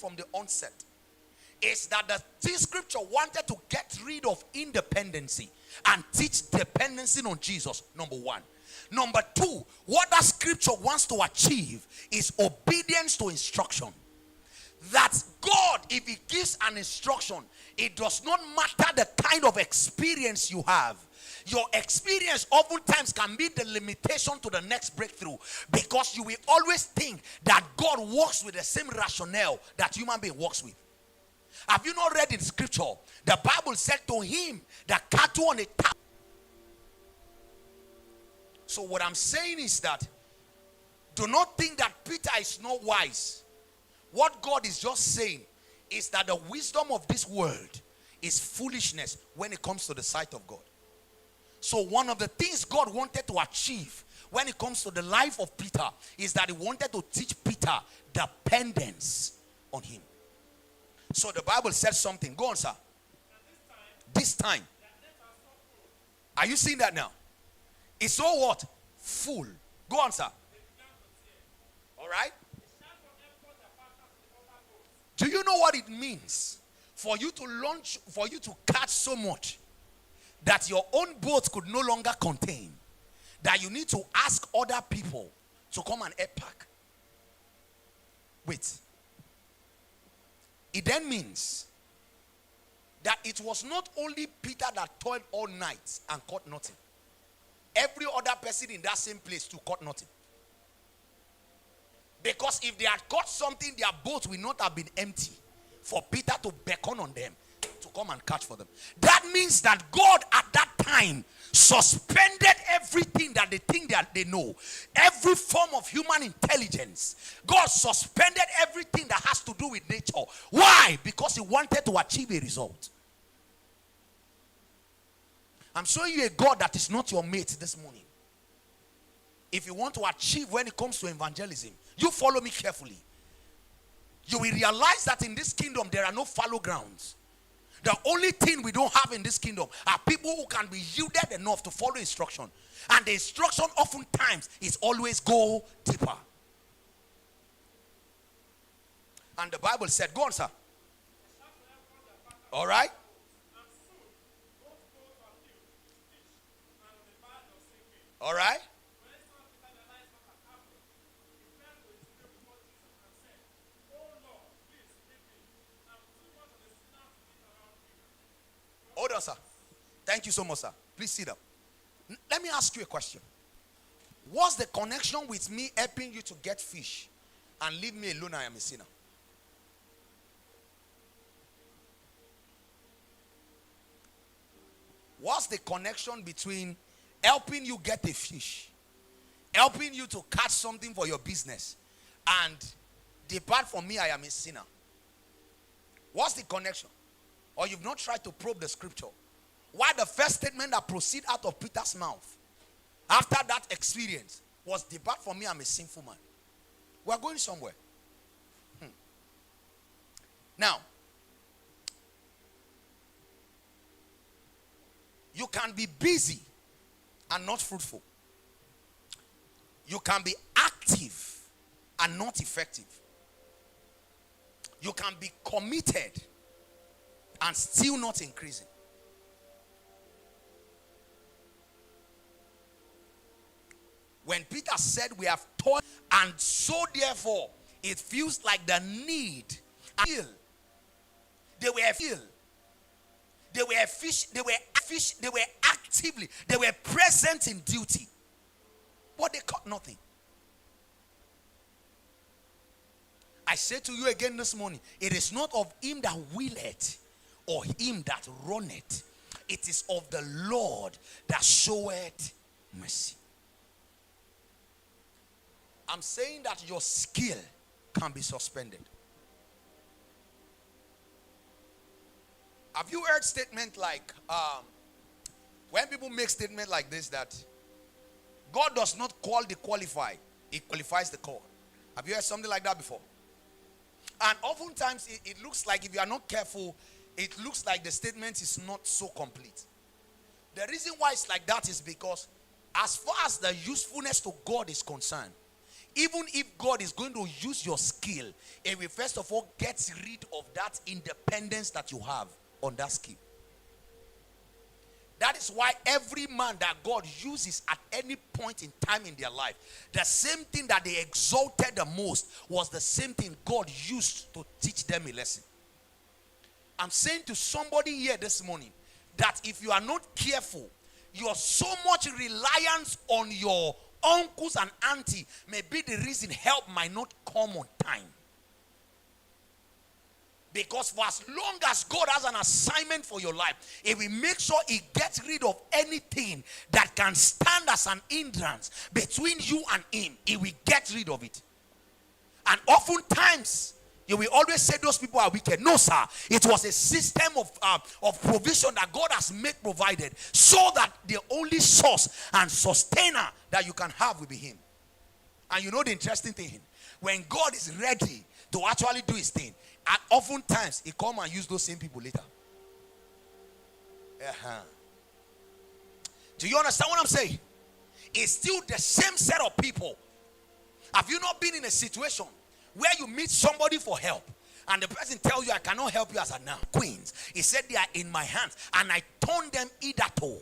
from the onset is that this scripture wanted to get rid of independency and teach dependency on Jesus, number one. Number two, what that scripture wants to achieve is obedience to instruction. That God, if he gives an instruction, it does not matter the kind of experience you have. Your experience oftentimes can be the limitation to the next breakthrough, because you will always think that God works with the same rationale that human being works with. Have you not read in scripture? The Bible said to him, the cattle on a thousand. So what I'm saying is that do not think that Peter is not wise. What God is just saying is that the wisdom of this world is foolishness when it comes to the sight of God. So one of the things God wanted to achieve when it comes to the life of Peter is that he wanted to teach Peter dependence on him. So the Bible says something. Go on, sir. This time. Are you seeing that now? It's so what? Full. Go on, sir. All right. Do you know what it means for you to launch, for you to catch so much that your own boat could no longer contain, that you need to ask other people to come and help pack? Wait. It then means that it was not only Peter that toiled all night and caught nothing. Every other person in that same place too caught nothing. Because if they had caught something, their boat would not have been empty for Peter to beckon on them to come and catch for them. That means that God at that time suspended everything that they think that they know. Every form of human intelligence. God suspended everything that has to do with nature. Why? Because he wanted to achieve a result. I'm showing you a God that is not your mate this morning. If you want to achieve when it comes to evangelism, you follow me carefully. You will realize that in this kingdom there are no fallow grounds. The only thing we don't have in this kingdom are people who can be yielded enough to follow instruction. And the instruction oftentimes is always go deeper. And the Bible said, go on, sir. All right. All right. Hold on, sir. Thank you so much, sir. Please sit up. Let me ask you a question. What's the connection with me helping you to get fish and leave me alone? I am a sinner. What's the connection between helping you get a fish, helping you to catch something for your business, and depart from me, I am a sinner? What's the connection? Or you've not tried to probe the scripture? Why the first statement that proceeded out of Peter's mouth after that experience was, depart from me, I'm a sinful man. We're going somewhere. Now, you can be busy and not fruitful. You can be active and not effective. You can be committed and still not increasing. When Peter said we have toiled, and so therefore it feels like the need. They were filled. They were fish. They were actively. They were present in duty, but they caught nothing. I say to you again this morning, it is not of him that willeth or him that runneth. It is of the Lord that showeth mercy. I'm saying that your skill can be suspended. Have you heard statement like, when people make statement like this, that God does not call the qualified, he qualifies the call? Have you heard something like that before? And oftentimes it looks like, if you are not careful, it looks like the statement is not so complete. The reason why it's like that is because as far as the usefulness to God is concerned, Even if God is going to use your skill, it will first of all get rid of that independence that you have on that skill. That is why every man that God uses at any point in time in their life, the same thing that they exalted the most was the same thing God used to teach them a lesson. I'm saying to somebody here this morning that if you are not careful, your so much reliance on your uncles and auntie may be the reason help might not come on time. Because for as long as God has an assignment for your life, it will make sure He gets rid of anything that can stand as an hindrance between you and Him. He will get rid of it. And oftentimes, you will always say those people are wicked. No, sir. It was a system of provision that God has provided, so that the only source and sustainer that you can have will be Him. And you know the interesting thing, when God is ready to actually do His thing, and oftentimes He come and use those same people later. Do you understand what I'm saying? It's still the same set of people. Have you not been in a situation where you meet somebody for help and the person tells you, I cannot help you as of now, Queens? He said, they are in my hands and I turn them hitherto.